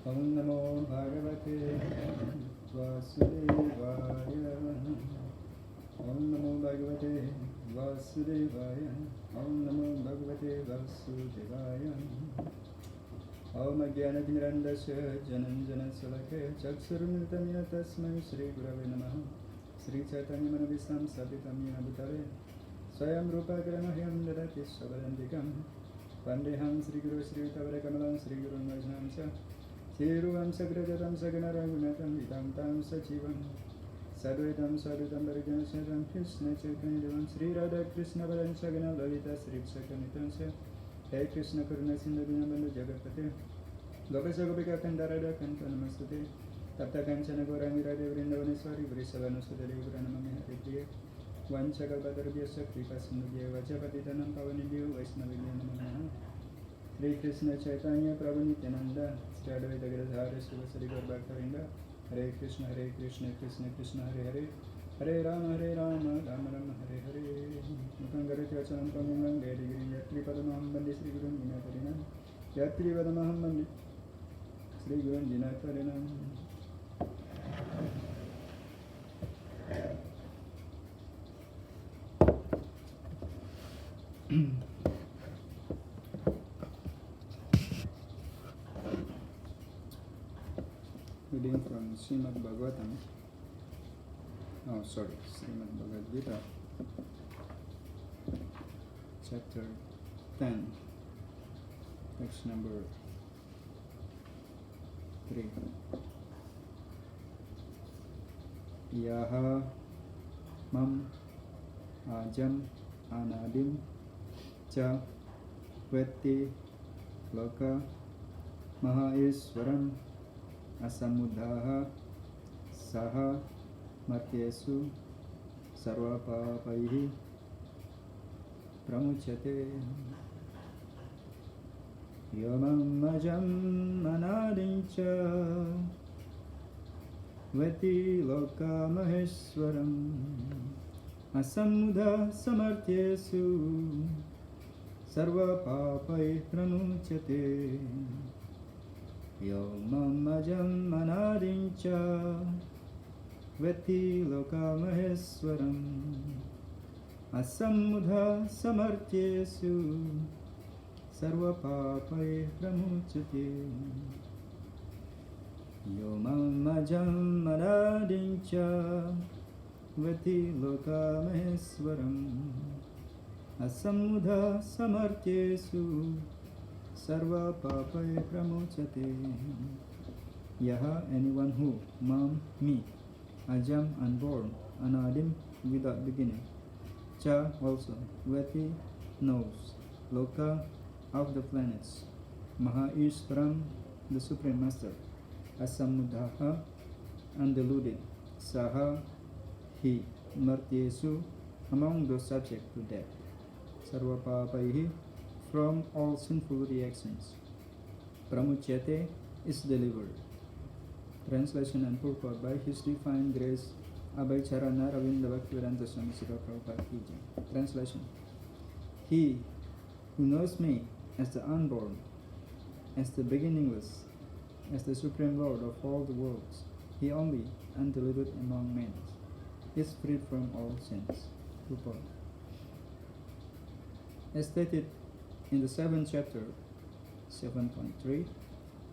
Om Namo Bhagavate Vasudevaya. Om Namo Bhagavate Vasudevaya. Om Namo Bhagavate Vasudevaya. Om Jnanatirandasya Jananjana Salake Chaksurumritamina Tasmai Shri Gurave Namaha. Shri Chaitanya Manavisam Sapitam Yena Bhutale Swayam Rupa Karamahyam Dadati Sabadantikam Pandeham Shri Guru Shri Utavara Kamalam Shri Guru Vaishnamsa Thiruvam Sagrajatam Saganarangunatam Vitam Tam Sachivam Sadvaitam Sadhutam Bharajanasyatam Krishna Chaitanya Devam Shri Radha Krishna Bharan Sagana Lalita Shri Sakanitansa Hey Krishna Karuna Sindhu Dinabandhu Jagatpate Gopasa Gopika Kandarada Kanta Namastate Tapta Kanchana Gauranga Radhe Vrindavaneshwari Vrishavanusudari Vuranamami Haripriya Vanchakalpatarabhyasya Kripa Sindhubhya Vachapatitanam Pavanibhyo Vaishnavibhyo Namaha Hare Krishna Chaitanya Prabhu Nityananda Sri Advaita Gadadhara Srivasari Gaurabhaktarinda Hare Krishna Krishna Krishna Hare Hare Hare Rama Rama Rama Hare Hare Mukam Garati Vacharam Pramangam Gedi Giri Yatri Padamaham Bandi Sri Gurun Dinatarinam Yatri Padamaham Bandi Sri Gurun Dinatarinam Reading from Srimad Bhagavatam. Oh, sorry, Srimad Bhagavad Gita, chapter 10, text number 3. Yaha mam ajam anadim cha vetti loka mahaiswaram asamudhaha saha matyesu sarvapapaihi pramuchyate yamam ajam anadincha veti loka maheswaram asamudha samartyesu sarvapapai pramuchyate Yomam ajam anadincha veti loka maheswaram asamudha samartyesu sarva papai pramuchyate Yomam ajam anadincha veti loka maheswaram asamudha samartyesu Sarva papai pramuchyate. Yaha, anyone who, mam, me, ajam, unborn, anadim, without beginning, cha, also, veti, knows, loka, of the planets, mahaishvaram, the supreme master, asamudhaha, undeluded, saha, he, martyesu, among those subject to death, sarva papaihi, from all sinful reactions. Pramuchyate is delivered. Translation and purport by His Divine Grace Abhay Charana Ravinda Bhaktivedanta Swami Srila Prabhupada Ki Jai. Translation. He who knows me as the unborn, as the beginningless, as the Supreme Lord of all the worlds, He only, undiluted among men, is freed from all sins. Purport. As stated in the 7th chapter, 7.3,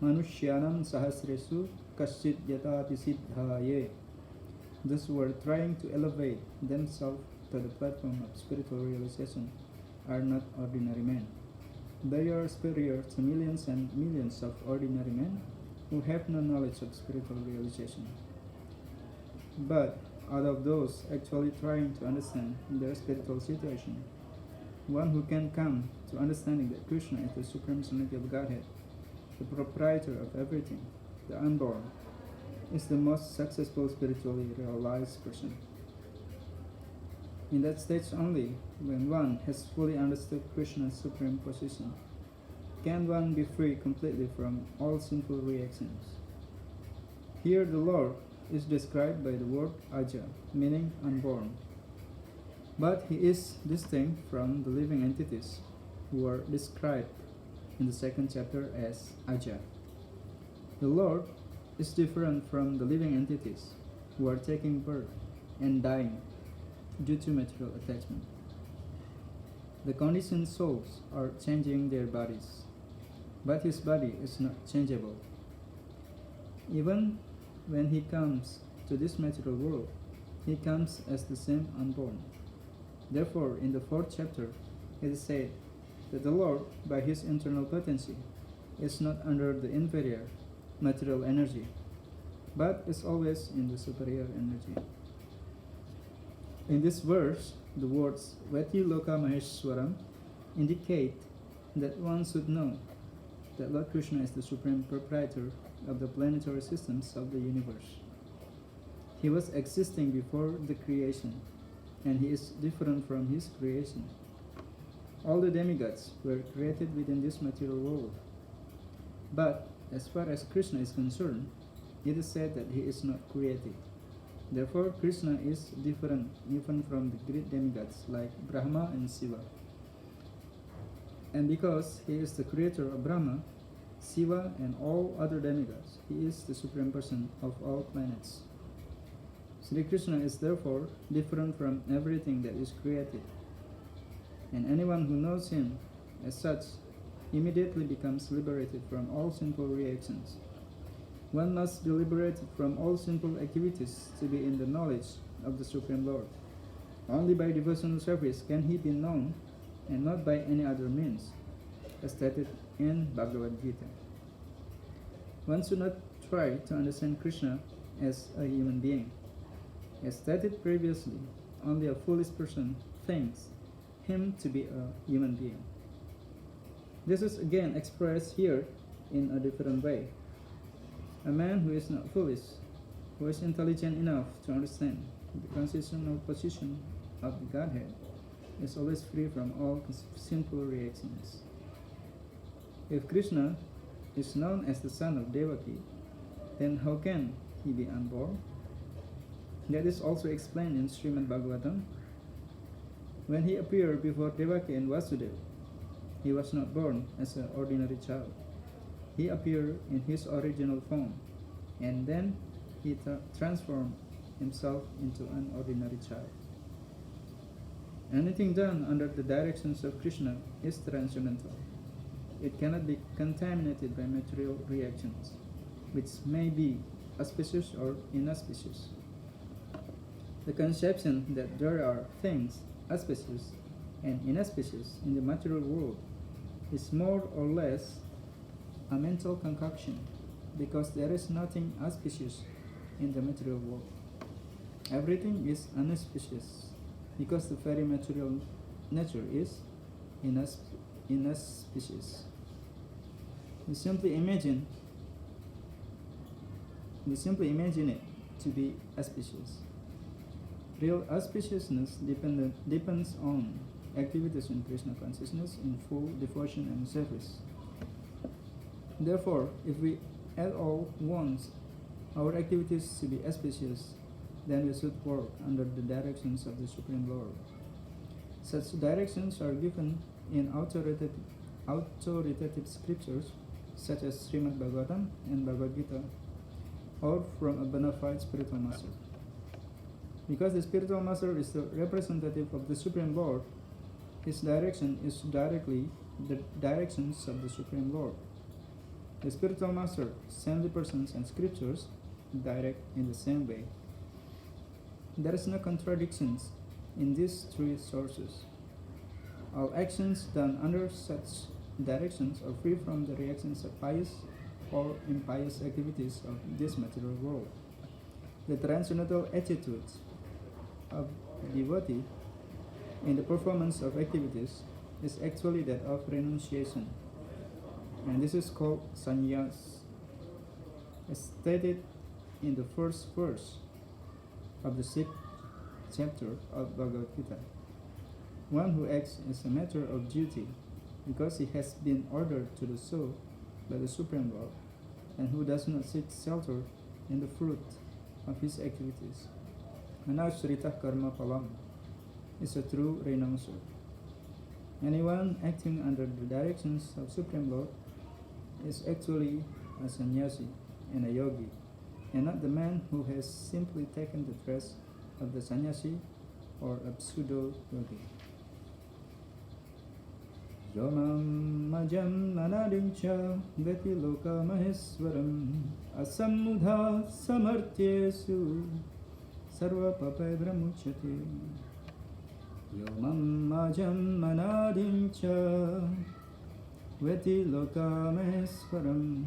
Manushyanam sahasresu kaschit yatati siddhaye. Those who are trying to elevate themselves to the platform of spiritual realization are not ordinary men. They are superior to millions and millions of ordinary men who have no knowledge of spiritual realization. But out of those actually trying to understand their spiritual situation, one who can come to understanding that Krishna is the Supreme Personality of Godhead, the proprietor of everything, the unborn, is the most successful spiritually realized person. In that stage only, when one has fully understood Krishna's supreme position, can one be free completely from all sinful reactions. Here the Lord is described by the word Aja, meaning unborn. But he is distinct from the living entities who are described in the 2nd chapter as Aja. The Lord is different from the living entities who are taking birth and dying due to material attachment. The conditioned souls are changing their bodies, but his body is not changeable. Even when he comes to this material world, he comes as the same unborn. Therefore, in the 4th chapter, it is said that the Lord, by his internal potency, is not under the inferior material energy, but is always in the superior energy. In this verse, the words Veti Loka Maheshwaram indicate that one should know that Lord Krishna is the supreme proprietor of the planetary systems of the universe. He was existing before the creation, and he is different from his creation. All the demigods were created within this material world. But as far as Krishna is concerned, it is said that he is not created. Therefore, Krishna is different even from the great demigods like Brahma and Shiva. And because he is the creator of Brahma, Shiva, and all other demigods, he is the supreme person of all planets. Sri Krishna is therefore different from everything that is created. And anyone who knows him as such immediately becomes liberated from all sinful reactions. One must be liberated from all sinful activities to be in the knowledge of the Supreme Lord. Only by devotional service can he be known, and not by any other means, as stated in Bhagavad Gita. One should not try to understand Krishna as a human being. As stated previously, only a foolish person thinks him to be a human being. This is again expressed here in a different way. A man who is not foolish, who is intelligent enough to understand the constitutional position of the Godhead, is always free from all sinful reactions. If Krishna is known as the son of Devaki, then how can he be unborn? That is also explained in Srimad Bhagavatam. When he appeared before Devaki and Vasudeva, he was not born as an ordinary child. He appeared in his original form, and then he transformed himself into an ordinary child. Anything done under the directions of Krishna is transcendental. It cannot be contaminated by material reactions, which may be auspicious or inauspicious. The conception that there are things auspicious and inauspicious in the material world is more or less a mental concoction, because there is nothing auspicious in the material world. Everything is inauspicious, because the very material nature is inauspicious. We simply imagine it to be auspicious. Real auspiciousness depends on activities in Krishna consciousness in full devotion and service. Therefore, if we at all want our activities to be auspicious, then we should work under the directions of the Supreme Lord. Such directions are given in authoritative scriptures such as Srimad Bhagavatam and Bhagavad Gita, or from a bona fide spiritual master. Because the spiritual master is the representative of the Supreme Lord, his direction is directly the directions of the Supreme Lord. The spiritual master, saintly persons, and scriptures direct in the same way. There is no contradictions in these three sources. All actions done under such directions are free from the reactions of pious or impious activities of this material world. The transcendental attitudes of the devotee in the performance of activities is actually that of renunciation, and this is called sannyas, as stated in the first verse of the 6th chapter of Bhagavad Gita. One who acts as a matter of duty because he has been ordered to do so by the Supreme Lord, and who does not seek shelter in the fruit of his activities. Anashrita karma palam is a true renouncer. Anyone acting under the directions of Supreme Lord is actually a sannyasi, and a yogi, and not the man who has simply taken the dress of the sannyasi or a pseudo-yogi. Yomam majam anadincha veti loka maheswaram asamudha samartyesu sarva papai brahmuchati. Yomam majam anadincha veti loka maheswaram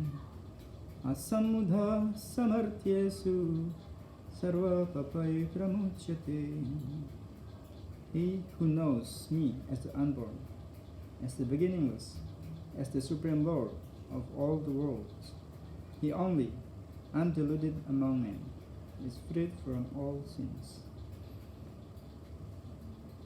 asamudha samartyesu sarva papai brahmuchati. He who knows me as the unborn, as the beginningless, as the Supreme Lord of all the worlds, he only, undeluded among men, is freed from all sins.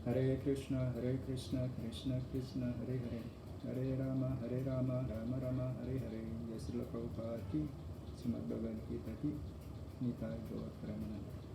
Hare Krishna, Krishna Krishna, Hare Hare, Hare Rama, Rama Rama, Hare Hare. Yasrila Prabhupada ki, Srimad Bhagavad Gita ki, Nitai Gaur Pramananda.